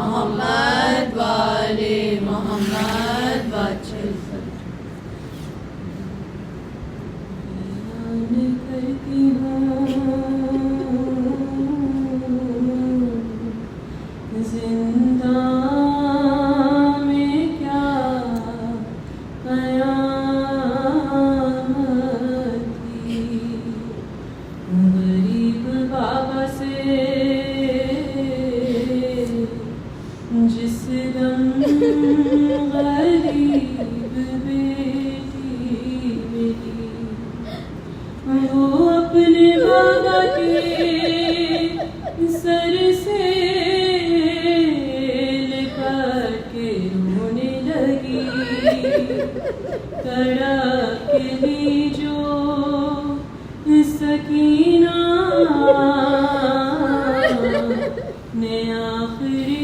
मोहम्मद वाले मोहम्मद वाचल करती हूँ जिंदा में क्या कयामत थी गरीब बाबा से जिस दम गरीब बेटी मेरी वो अपने बाबा के सर से लिपट के रोने लगी तड़प के ली जो सकीना ने आखिरी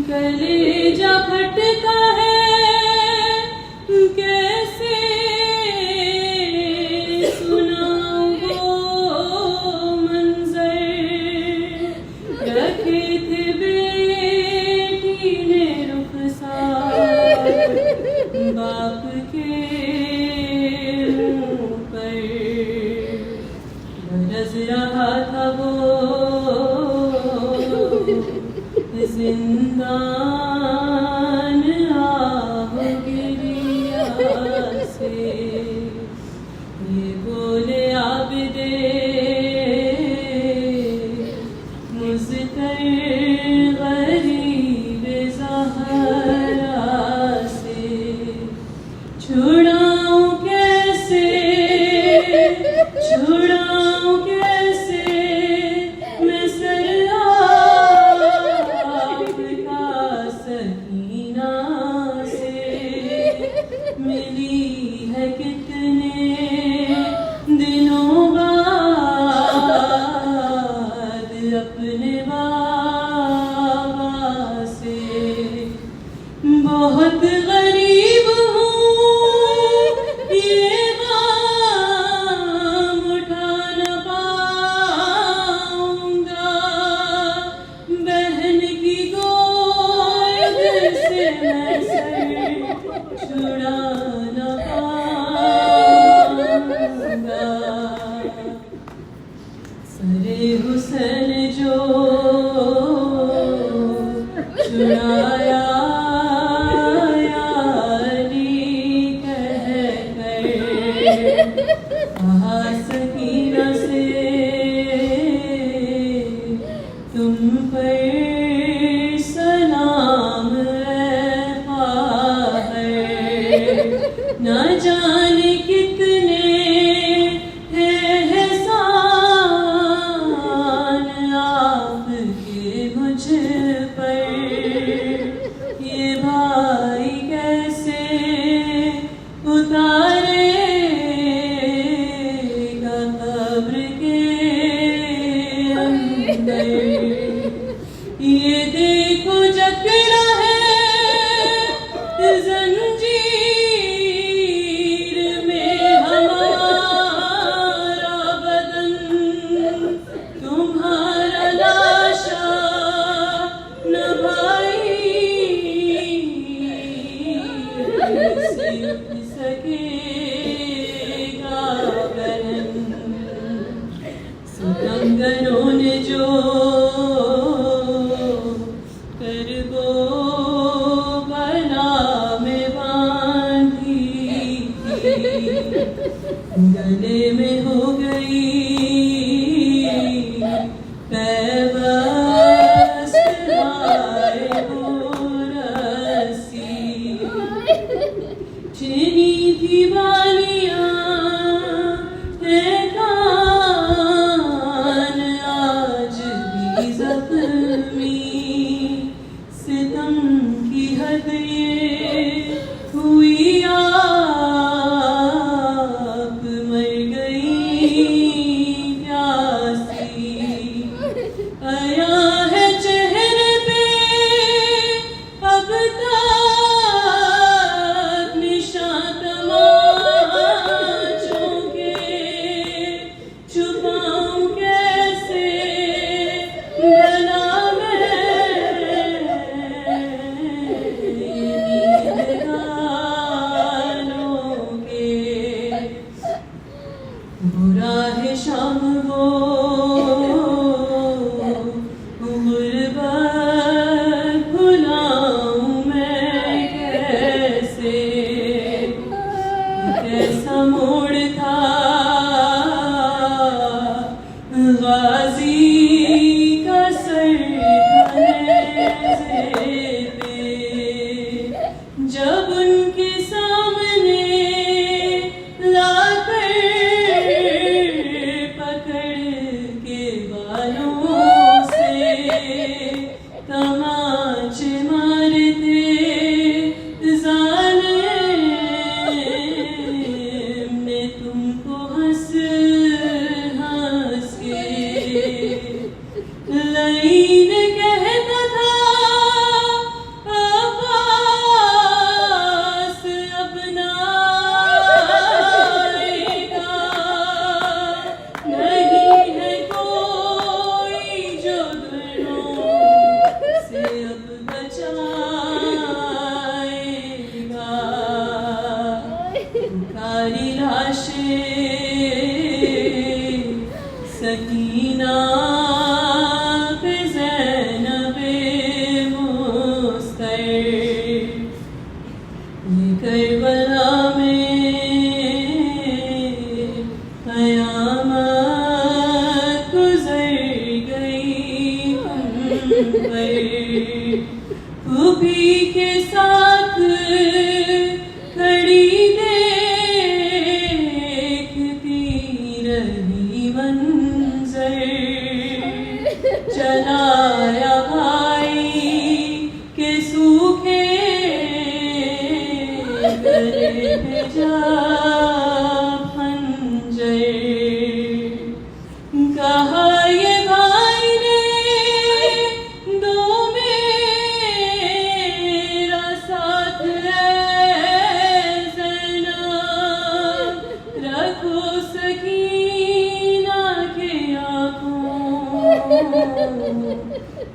कलेजा फटता है कैसे सुनाऊं वो मंजर रखे थे बेटी ने रुखसार बाप के मुंह पर बरस रहा था वो जिंदान आह गिरिया से ये बोले आबिदे मुझतर गरीब ज़हरा से छुड़ाऊं कैसे मैं सर आपका सकीना से मिली है कितने दिनों बाद अपने बाबा से बहुत गरीब हूँ ये काम उठा न पाऊंगा बहन की गोद से मैं सर छुड़ा न पाऊंगा सरे हुसैन जो छुड़ाया सकीना से तुम पर सलाम न जाने कितने एहसान आपके मुझ पर ये भाई कैसे उतारे ये देखो जकड़ा है जंजीर में हमारा बदन तुम्हारा लाशा न भाई सकेगा बहन सितमगरों ने जो करबो बना में बांधी गले में हो गई पैबस्त आए वो रस्सी चीनी थी बालियां आज भी जख्मी सितम की हद ये हुई आप मर गई क्या राह शाम वो गुरबत भुलाऊं मैं कैसे, कैसा मोड़ था गाजी का सरधने पे, जब उनके सामने लाकर पकड़ के बालों से तमाचे मारते जालिम ने तुमको हंस हंस के। लईन कहता था अब्बास अब ना आएगा, नहीं है कोई जो घरों से अब बचाएगा। पुकारी लाशें सकीना पे ज़ैनबे मुस्तर, ये करबला में क़यामत गुज़र गई हम पर। खूबी के साथ खड़ी देखती रही मंज़र, चलाया भाई के सूखे गले पे जा खंजर। कहा ये भाई ने दो मेरा साथ है ज़ैनब, रखो सकीना के आँखों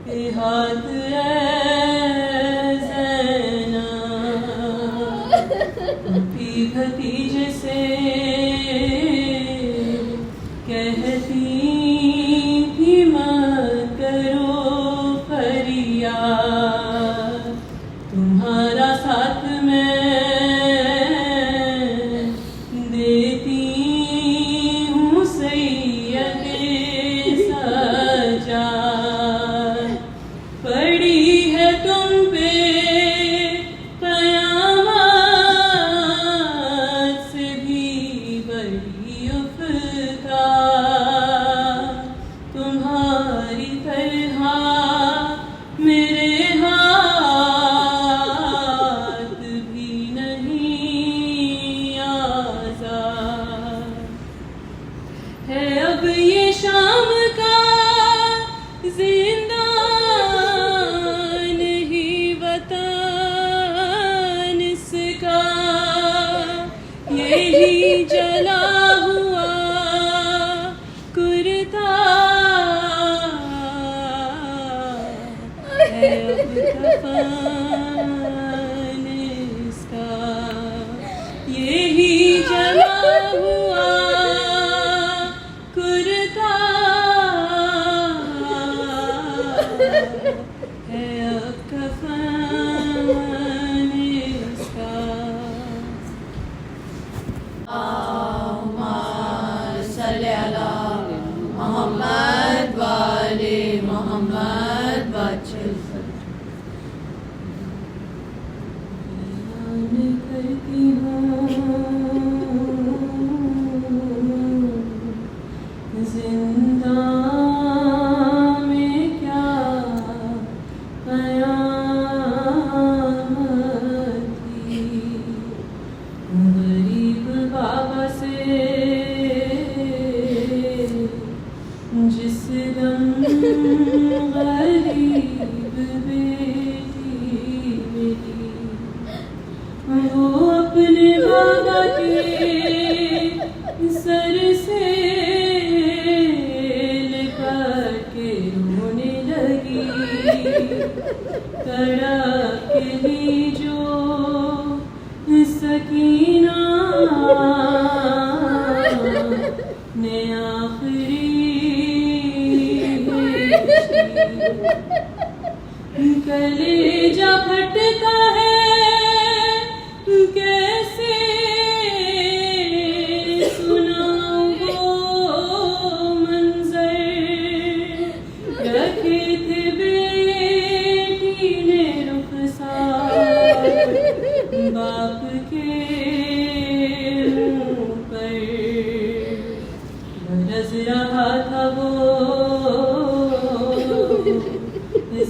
के हाथ है ज़ैनब। अपनी भतीजे से कहती थी मत करो फरियाद, तुम्हारा साथ मैं देती हूँ सैयदे सज्जाद। पड़ी है तुम पे क़यामत से भी बड़ी उफ़्तार, तुम्हारी तरह मेरे हाथ भी नहीं आज़ाद। है अब ये शाम का ज़िंदान ही वतन इसका, यही जला हुआ कुर्ता है अब कफ़न इसका, यही जला हुआ कुर्ता है अब कफ़न इसका। मोहम्मद वाले मोहम्मद बच्चे करती हूँ जिंदा में क्या क़यामत थी, गरीब बाबा से जिस दम गरीब बेटी मेरी, वो अपने बाबा के सर से लिपट के रोने लगी। तड़प ली जो सकीना ने कलेजा फटता है कैसे सुनाऊं वो मंजर रखे थे बेटी ने रुखसार बाप के मुंह पर बरस रहा था वो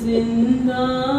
जिंदा